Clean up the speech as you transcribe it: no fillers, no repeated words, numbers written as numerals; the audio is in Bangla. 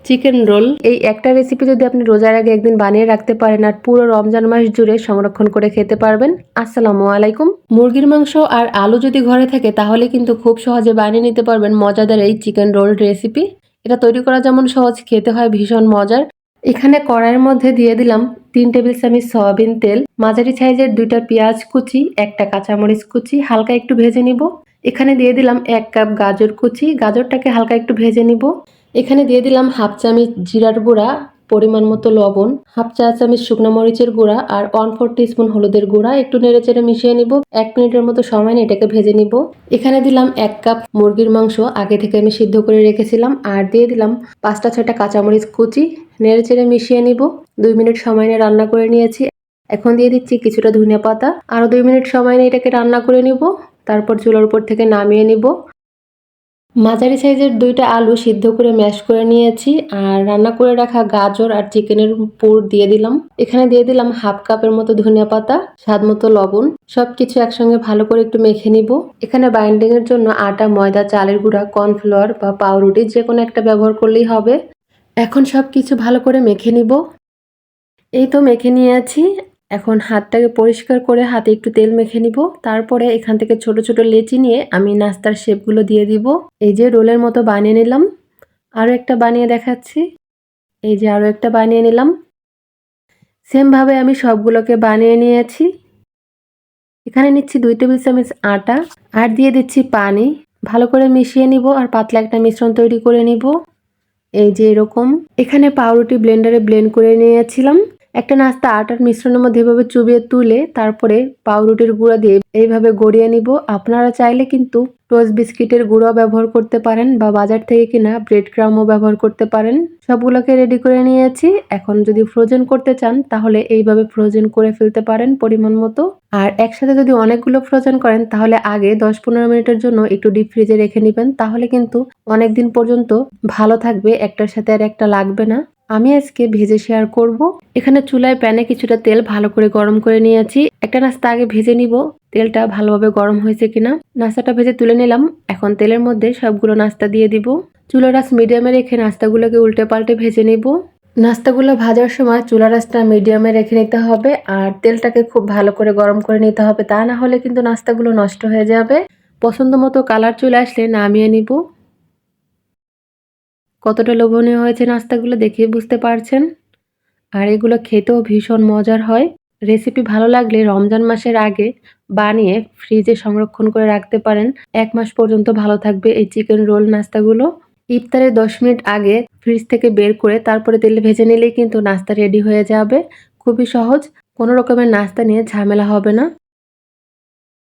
Chicken roll. এই একটা রেসিপি যদি আপনি রোজার আগে একদিন বানিয়ে রাখতে পারেন আর পুরো রমজান মাস জুড়ে সংরক্ষণ করে খেতে পারবেন। আসসালামু আলাইকুম। মুরগির মাংস আর আলু যদি ঘরে থাকে তাহলে কিন্তু খুব সহজে বানিয়ে নিতে পারবেন মজাদার এই চিকেন রোল রেসিপি। এটা তৈরি করা যেমন সহজ, খেতে হয় ভীষণ মজার। এখানে কড়াইয়ের মধ্যে দিয়ে দিলাম 3 টেবিল চামচ সয়াবিন তেল, মাঝারি সাইজের 2টা পেঁয়াজ কুচি, একটা কাঁচামরিচ কুচি হালকা একটু ভেজে নিব। এখানে দিয়ে দিলাম 1 কাপ গাজর কুচি, গাজরটাকে হালকা একটু ভেজে নিব। এখানে দিয়ে দিলাম হাফ চামচ জিরার গুঁড়া, পরিমাণ মতো লবণ, হাফ চা চামচ শুকনো মরিচের গুঁড়া আর 1/4 টিস্পুন হলুদের গুঁড়া। একটু নেড়েচেড়ে মিশিয়ে নিব। 1 মিনিটের মতো সময় নিয়ে এটাকে ভেজে নিব। এখানে দিলাম 1 কাপ মুরগির মাংস, আগে থেকে আমি সিদ্ধ করে রেখেছিলাম, আর দিয়ে দিলাম 5টা 6টা কাঁচামরিচ কুচি। নেড়েচেড়ে মিশিয়ে নিব। 2 মিনিট সময় নিয়ে রান্না করে নিয়েছি। এখন দিয়ে দিচ্ছি কিছুটা ধনিয়া পাতা। আরও 2 মিনিট সময় নিয়ে এটাকে রান্না করে নিব। তারপর চুলার উপর থেকে নামিয়ে নিব। মাঝারি সাইজের 2টা আলু সিদ্ধ করে ম্যাশ করে নিয়েছি, আর রান্না করে রাখা গাজর আর চিকেনের পুর দিয়ে দিলাম। এখানে দিয়ে দিলাম হাফ কাপের মতো ধনিয়া পাতা, স্বাদ মতো লবণ। সবকিছু একসঙ্গে ভালো করে একটু মেখে নিব। এখানে বাইন্ডিং এর জন্য আটা, ময়দা, চালের গুঁড়া, কর্নফ্লাওয়ার বা পাউরুটি যে কোনো একটা ব্যবহার করলেই হবে। এখন সবকিছু ভালো করে মেখে নিব। এই তো মেখে নিয়েছি। এখন হাতটাকে পরিষ্কার করে হাতে একটু তেল মেখে নিব। তারপরে এখান থেকে ছোট ছোট লেচি নিয়ে আমি নাস্তার শেপগুলো দিয়ে দিব। এই যে রোলের মতো বানিয়ে নিলাম। আরও একটা বানিয়ে দেখাচ্ছি। এই যে আরও একটা বানিয়ে নিলাম। সেম ভাবে আমি সবগুলোকে বানিয়ে নিয়েছি। এখানে নিচ্ছি 2 টেবিল চামচ আটা আর দিয়ে দিচ্ছি পানি। ভালো করে মিশিয়ে নিব আর পাতলা একটা মিশ্রণ তৈরি করে নিব। এই যে এরকম। এখানে পাউরুটি ব্লেন্ডারে ব্লেন্ড করে নিয়েছিলাম। একটা নাস্তা আটার মিশ্রণের মধ্যে এভাবে চুবিয়ে তুলে তারপরে পাউরুটির গুঁড়া দিয়ে এইভাবে গড়িয়ে নিব। আপনারা চাইলে কিন্তু টোস্ট বিস্কিটের গুঁড়ো ব্যবহার করতে পারেন বা বাজার থেকে কিনা ব্রেড ক্রামও ব্যবহার করতে পারেন। সবগুলোকে রেডি করে নিয়েছি। এখন যদি ফ্রোজেন করতে চান তাহলে এইভাবে ফ্রোজেন করে ফেলতে পারেন পরিমাণ মতো। আর একসাথে যদি অনেকগুলো ফ্রোজেন করেন তাহলে আগে 10-15 মিনিটের জন্য একটু ডিপ ফ্রিজে রেখে নেবেন। তাহলে কিন্তু অনেক দিন পর্যন্ত ভালো থাকবে, একটার সাথে আর একটা লাগবে না। আমি আজকে ভেজে শেয়ার করব। এখানে চুলায় প্যানে কিছুটা তেল ভালো করে গরম করে নিয়েছি। একটা নাস্তা আগে ভেজে নিব তেলটা ভালোভাবে গরম হয়েছে কিনা। নাস্তাটা ভেজে তুলে নিলাম। এখন তেলের মধ্যে সবগুলো নাস্তা দিয়ে দিব। চুলার আঁচ মিডিয়ামে রেখে নাস্তাগুলোকে উল্টে পাল্টে ভেজে নিব। নাস্তাগুলো ভাজার সময় চুলার আঁচটা মিডিয়ামে রেখে নিতে হবে আর তেলটাকে খুব ভালো করে গরম করে নিতে হবে, তা না হলে কিন্তু নাস্তাগুলো নষ্ট হয়ে যাবে। পছন্দ মতো কালার চলে আসলে নামিয়ে নিব। কতটা লোভনীয় হয়েছে নাস্তাগুলো দেখে বুঝতে পারছেন। আর এগুলো খেতেও ভীষণ মজার হয়। রেসিপি ভালো লাগলে রমজান মাসের আগে বানিয়ে ফ্রিজে সংরক্ষণ করে রাখতে পারেন। 1 মাস পর্যন্ত ভালো থাকবে এই চিকেন রোল নাস্তাগুলো। ইফতারের 10 মিনিট আগে ফ্রিজ থেকে বের করে তারপরে তেলে ভেজে নিলেই কিন্তু নাস্তা রেডি হয়ে যাবে। খুবই সহজ, কোনো রকমের নাস্তা নিয়ে ঝামেলা হবে না।